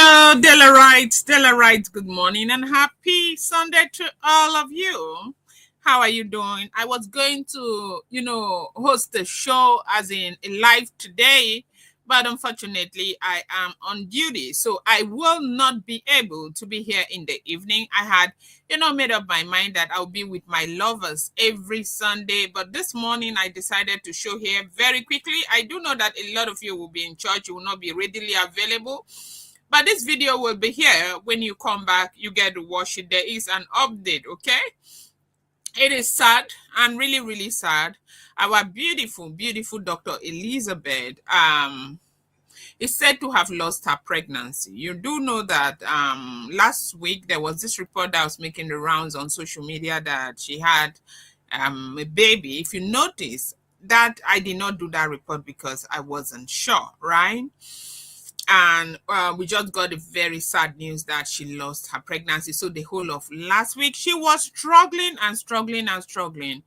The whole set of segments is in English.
Hello, Delarites. Good morning and happy Sunday to all of you. How are you doing? I was going to, host a show as in a live today, but unfortunately, I am on duty, so I will not be able to be here in the evening. I had, made up my mind that I'll be with my lovers every Sunday, but this morning I decided to show here very quickly. I do know that a lot of you will be in church, you will not be readily available. But this video will be here. When you come back, you get to watch it. There is an update, okay? It is sad and really, really sad. Our beautiful, beautiful Dr. Elizabeth is said to have lost her pregnancy. You do know that last week there was this report that was making the rounds on social media that she had a baby. If you notice that, I did not do that report because I wasn't sure, right? And we just got the very sad news that she lost her pregnancy. So the whole of last week she was struggling and struggling and struggling.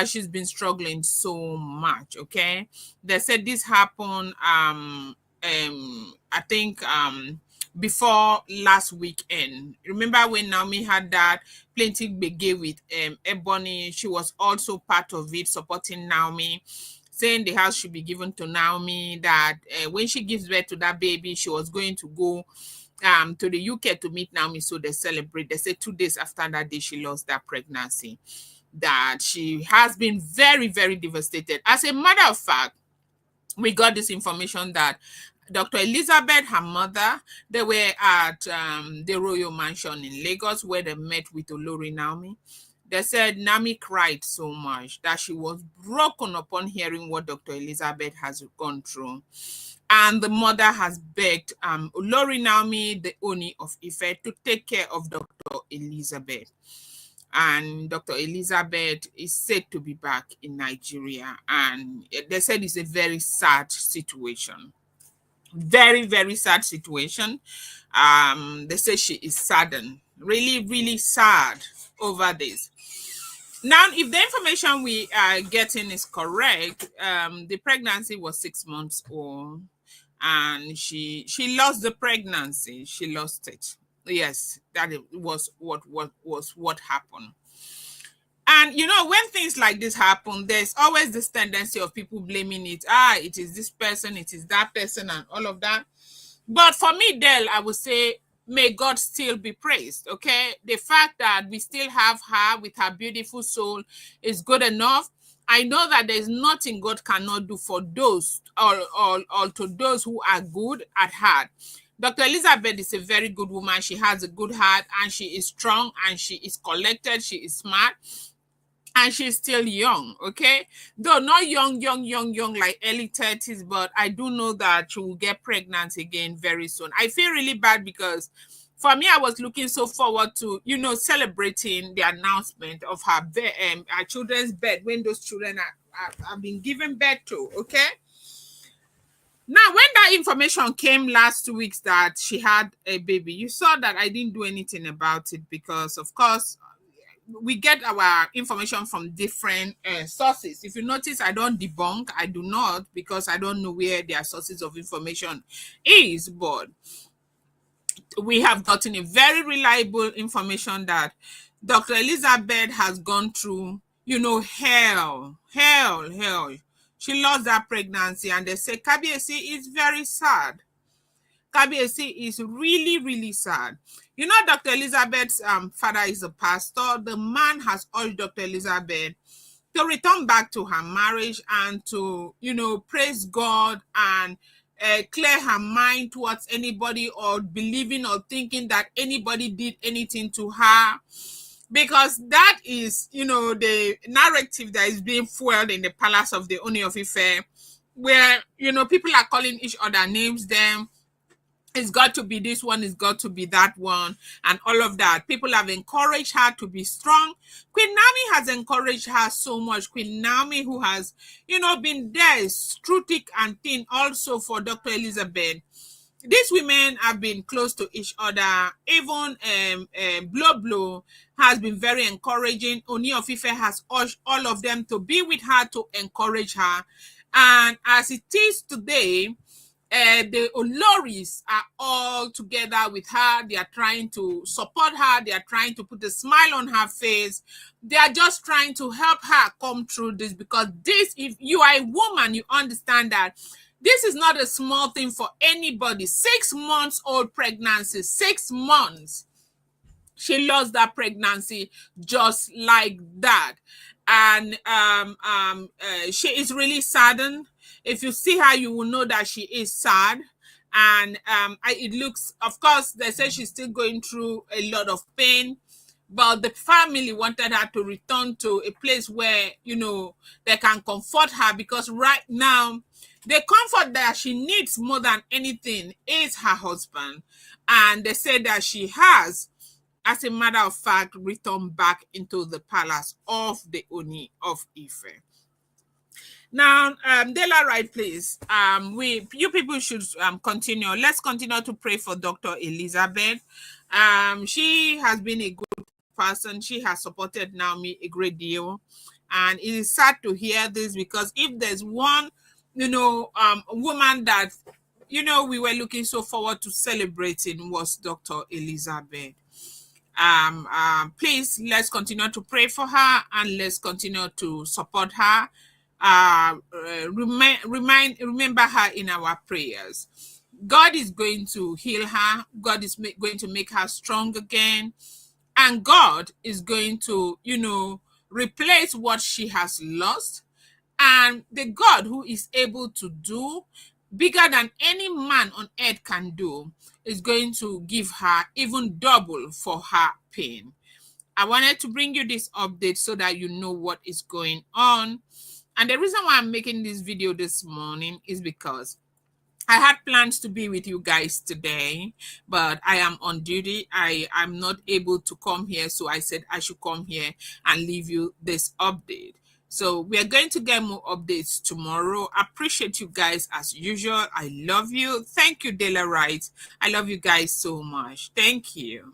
She's been struggling so much. Okay, they said this happened I think before last weekend. Remember when Naomi had that plenty bege with Ebony? She was also part of it, supporting Naomi, saying the house should be given to Naomi, that when she gives birth to that baby, she was going to go to the UK to meet Naomi, so they celebrate. They say 2 days after that day, she lost that pregnancy, that she has been very, very devastated. As a matter of fact, we got this information that Dr. Elizabeth, her mother, they were at the Royal Mansion in Lagos where they met with Olori Naomi. They said Naomi cried so much that she was broken upon hearing what Dr. Elizabeth has gone through. And the mother has begged Olori Naomi, the Ooni of Ife, to take care of Dr. Elizabeth. And Dr. Elizabeth is said to be back in Nigeria. And they said it's a very sad situation. Very, very sad situation. They say she is saddened, really, really sad over this. Now, if the information we are getting is correct, the pregnancy was 6 months old, and she lost the pregnancy. She lost it. Yes, that was what happened. And when things like this happen, there's always this tendency of people blaming it. It is this person, it is that person, and all of that. But for me, Del, I would say, may God still be praised, okay? The fact that we still have her with her beautiful soul is good enough. I know that there's nothing God cannot do for those or to those who are good at heart. Dr. Elizabeth is a very good woman. She has a good heart, and she is strong, and she is collected, she is smart, and she's still young, okay? Though not young like early 30s, but I do know that she will get pregnant again very soon. I feel really bad because for me, I was looking so forward to, celebrating the announcement of her children's birth when those children have been given birth to, okay? Now, when that information came last 2 weeks that she had a baby, you saw that I didn't do anything about it because, of course, we get our information from different sources. If you notice, I don't debunk. I do not, because I don't know where their sources of information is. But we have gotten a very reliable information that Dr. Elizabeth has gone through, hell. She lost that pregnancy, and they say Kabiesi is very sad. Kabiesi is really, really sad. Dr. Elizabeth's father is a pastor. The man has urged Dr. Elizabeth to return back to her marriage and to, praise God and clear her mind towards anybody or believing or thinking that anybody did anything to her. Because that is, the narrative that is being fueled in the palace of the Ooni of Ife, where, people are calling each other names, them. It's got to be this one, it's got to be that one, and all of that. People have encouraged her to be strong. Queen Naomi has encouraged her so much. Queen Naomi, who has, been there through thick and thin also for Dr. Elizabeth. These women have been close to each other. Even Blow has been very encouraging. Ooni of Ife has urged all of them to be with her, to encourage her. And as it is today, The Oloris are all together with her. They are trying to support her. They are trying to put a smile on her face. They are just trying to help her come through this, because this, if you are a woman, you understand that this is not a small thing for anybody. 6 months old pregnancy, 6 months. She lost that pregnancy just like that. And she is really saddened. If you see her, you will know that she is sad. And it looks, of course, they say she's still going through a lot of pain, but the family wanted her to return to a place where, they can comfort her, because right now the comfort that she needs more than anything is her husband. And they say that she has, as a matter of fact, returned back into the palace of the Ooni of Ife. Now, Dela, right, please. You people should continue. Let's continue to pray for Dr. Elizabeth. She has been a good person. She has supported Naomi a great deal, and it is sad to hear this, because if there's one, woman that we were looking so forward to celebrating, was Dr. Elizabeth. Please, let's continue to pray for her, and let's continue to support her. Remember her in our prayers. God is going to heal her. God is going to make her strong again, and God is going to replace what she has lost. And the God who is able to do bigger than any man on earth can do is going to give her even double for her pain. I wanted to bring you this update so that you know what is going on. And the reason why I'm making this video this morning is because I had plans to be with you guys today, but I am on duty. I'm not able to come here, so I said I should come here and leave you this update. So we are going to get more updates tomorrow. Appreciate you guys as usual. I love you. Thank you, Dela Wright. I love you guys so much. Thank you.